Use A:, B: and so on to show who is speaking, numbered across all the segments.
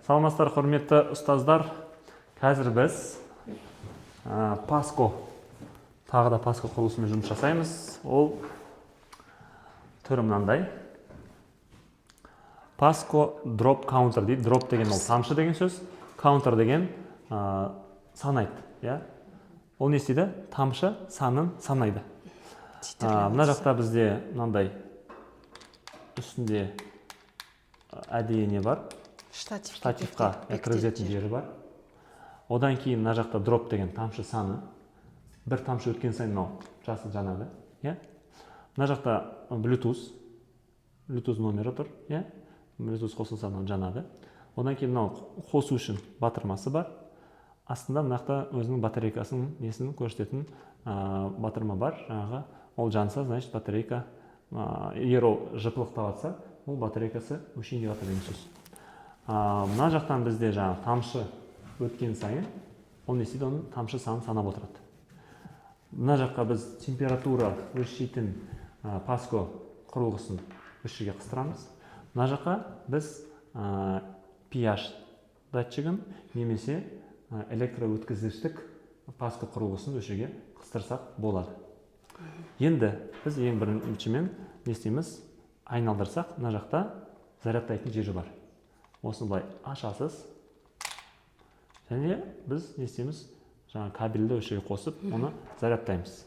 A: Саламатсыздар, құрметті ұстаздар. Қазір біз Паско, тағы да Паско құрылысымен жұмыс жасаймыз. Ол түрі мынандай. Паско дроп каунтер дейді. Дроп деген ол тамшы деген сөз, каунтер деген санайды. Ол не істейді? Тамшы санын санайды. Мына жақта бізде мынандай үстінде әдейі не бар? Штативқа кіргізетін жері бар. Одан кейін мына жақта дроп деген тамшы саны. Бір тамшы өткен сайын жасыл жанады. Мына жақта Bluetooth номері тұр. Bluetooth қосылса жанады. Одан кейін қосу үшін батырмасы бар. Астында мына жақта өзінің батарейкасының несін көрсететін батырма бар. Ол жанса, значит, батарейка, егер ол жыпылықтаватса, ол батарейкасы өшейін деп жатыр деген сөз. Мына жақтан бізде тамшы өткен сайын, ол не істейді, оның тамшы санын санап отырады. Мына жаққа біз температура өлшейтін Паско құрылғысын өшіге қыстырамыз. Мына жаққа біз pH датчигін немесе электроөткізгіштік Паско құрылғысын өшіге қыстырсақ болады. Енді біз ең біріншімен не істейміз? Айналдырсақ, мына жақта зарядтайтын жері бар. Осыны былай ашасыз. Және біз не істейміз? Кабельді өшіге қосып, оны зарядтаймыз.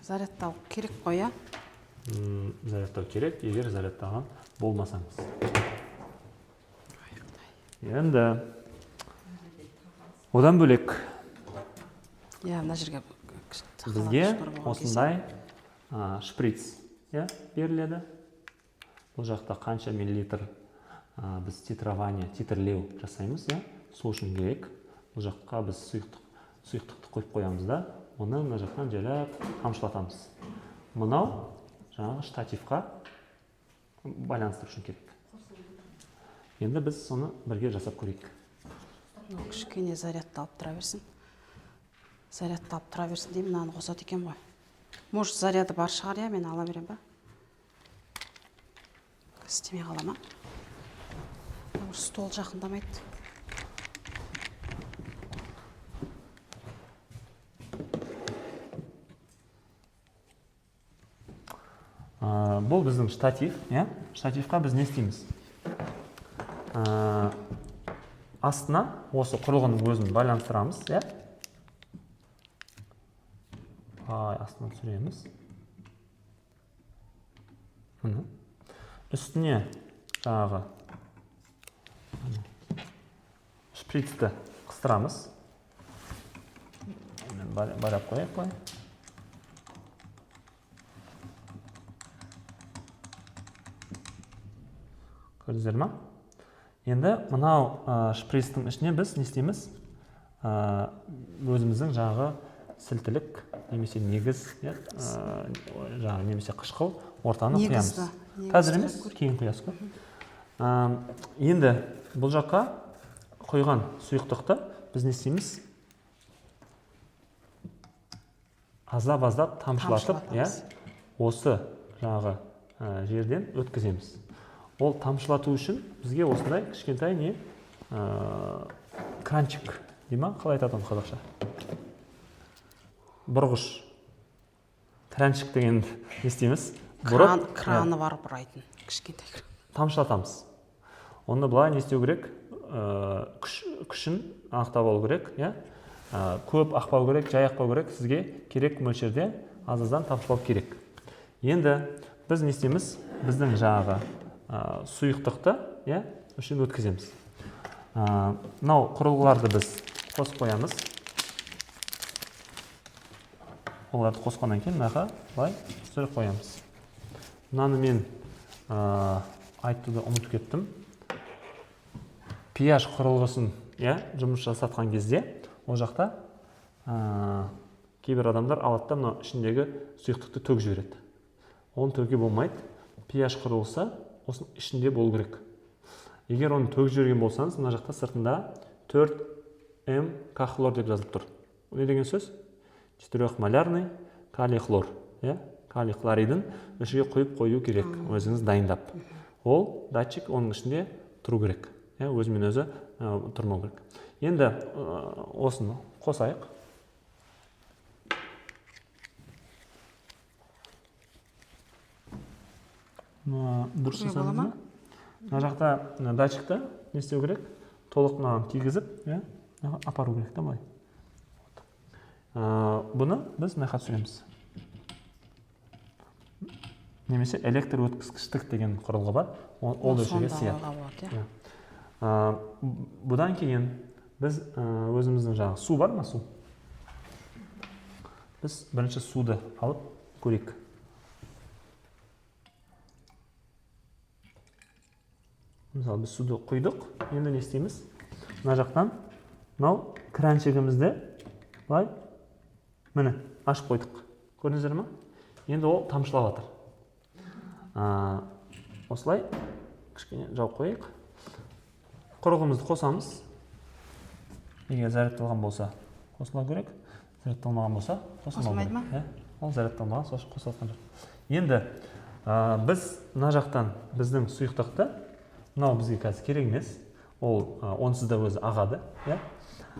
B: Зарядтау керек қой, а?
A: Зарядтау керек, егер зарядтаған болмасаңыз. Енді одан бөлек
B: Мына жерге
A: бізге осындай шприц беріледі. Бұл жақта қанша миллилитр біз титрлеу жасаймыз. Сол үшін керек. Бұл жаққа біз сұйықтықты қойып қоямыз да, оны мына жақтан жайлап тамшылатамыз. Мынау жаңағы штативқа байланыстыру үшін керек. Енді біз соны бірге жасап көрейік.
B: Кішкене зарядталып тұра берсін. Зарядталып тұра берсін деймін, мынаны қосады екен ғой. Может, заряды бар шығар, мен ала берем ба? Істемей қала ма? Стол жақындамайды.
A: Бұл біздің штатив. Штативқа біз не істейміз? Астына осы құрылғының өзін байланыстырамыз. Астына түсіреміз. Үстіне жаңағы шприцті қыстырамыз. Байлап қояйық қой. Көрдіңіздер ма? Енді мынау шприцтің ішіне біз не істейміз? Өзіміздің жаңағы сілтілік немесе негіз, немесе қышқыл ортаны құямыз. Қазір емес, кейін құясыз. Енді бұл жаққа қойған сұйықтықты біз не істейміз? Аздап тамшылатып, осы жаңағы жерден өткіземіз. Ол тамшылату үшін бізге осындай кішкентай не кранчик, дейма, қалай айтады оны қазақша? Бұрғыш. Кранчик деген не істейміз?
B: Краны бар бұрайтын, кішкентай кран.
A: Тамшылатамыз. Оны былай не істеу керек? Күшін анықтап алу керек. Көп ақпау керек, жай ақпау керек. Сізге керек мөлшерде аздан тамшылау керек. Енді біз не істейміз? Біздің жаңағы сұйықтықты үшін өткіземіз. Мынау құрылғыларды біз қосып қоямыз. Оларды қосқаннан кейін мынаға былай түсіріп қоямыз. Мынаны мен айтуды ұмытып кеттім. pH құрылғысын жұмыс жасатқан кезде, ол жақта кейбір адамдар алады да мына ішіндегі сұйықтықты төгіп жібереді. Оны төгуге болмайды. pH құрылғысы осының ішінде болу керек. Егер оны төгіп жіберген болсаңыз, мына жақта сыртында 4М кахлор деп жазылып тұр. Не деген сөз? 4-малярный калий хлор. Калий хлоридін ішіге құйып қою керек, өзіңіз дайындап. Ол датчик оның ішінде тұру керек. өзімен өзі тұрмау керек. Енді осыны қосайық. Дұрыс жасадыңыз ба? Мына жақта датчикті не істеу керек? Толық мынаған кигізіп, апару керек та былай. Бұны біз мына жаққа түсіреміз. Немесе электр өткізгіштік деген құрылғы бар. Ол өлшеуге сыяды. Бұдан кейін біз өзіміздің жаңағы су бар ма, су? Біз бірінші суды алып көрейік. Мысалы, біз суды құйдық. Енді не істейміз? Мына жақтан мынау кранчигімізді былай міне ашып қойдық. Көрдіңіздер ме? Енді ол тамшылап жатыр. Осылай кішкене жауып қойайық. Құрылғымызды қосамыз. Егер зарядталған болса, қосыла керек. Зарядталмаған болса, қосылмайды ма? Ол зарядталмаған, сосын қосылған жоқ. Енді біз мына жақтан біздің сұйықтықты, мынау бізге қазір керек емес. Ол онсыз да өзі ағады.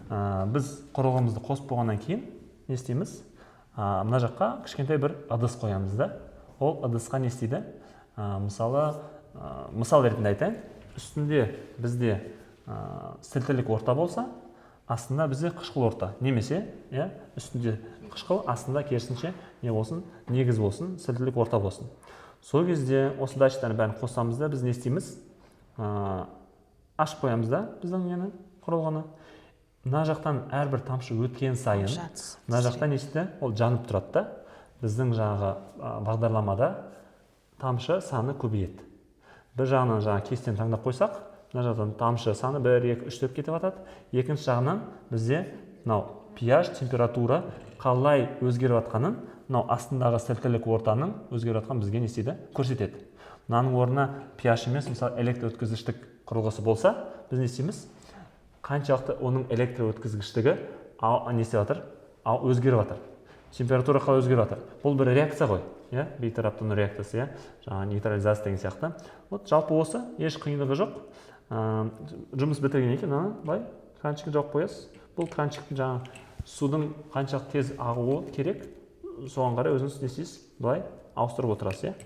A: Біз құрылғымызды қосып болғаннан кейін не істейміз? Мына жаққа кішкентай бір ыдыс қоямыз да. Ол ыдысқа не істейді? Мысал ретінде айтайын, үстінде бізде сілтілік орта болса, астында бізде қышқыл орта. Немесе, үстінде қышқыл, астында керісінше не болсын, негіз болсын, сілтілік орта болсын. Сол кезде осы датчиктерді бәрін қосамыз да, біз не істейміз? Ашып қоямыз да біздің құрылғыны. Мына жақтан әрбір тамшы өткен сайын, мына жақтан не істейді? Ол жанып тұрады да. Біздің жаңағы бағдарламада тамшы саны көбейеді. Бір жағынан жаңа кестені таңдап қойсақ, мына жақтан тамшы саны 1, 2, 3 деп кетіп жатады. Екінші жағынан бізде мынау pH температура қалай өзгеріп жатқанын, мынау астындағы сілтілік ортаның өзгеріп жатқанын бізге не істейді? Көрсетеді. Мынаның орнына pH емес, мысалы электр өткізгіштік құрылғысы болса, біз не істейміз? Қаншалықты оның электр өткізгіштігі не істеп жатыр? Өзгеріп жатыр. Температура қалай өзгеріп жатыр? Бұл бір реакция ғой, бейтараптану реакциясы, жаңа нейтрализация деген сияқты. Вот жалпы осы, еш қиындығы жоқ. Жұмыс бітіргеннен кейін, былай кранчикті жауып қоясыз. Бұл кранчиктің жаңа судың қаншалықты тез ағуы керек, соған қарай өзіңіз не істейсіз? Былай ауыстырып отырасыз,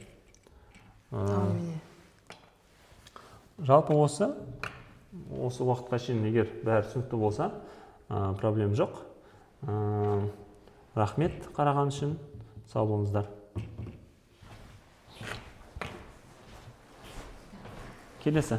A: Жалпы осы уақытқа шейін егер бәрі түсінікті болса, проблем жоқ. Рахмет қараған үшін, сау болыңыздар. Келесі.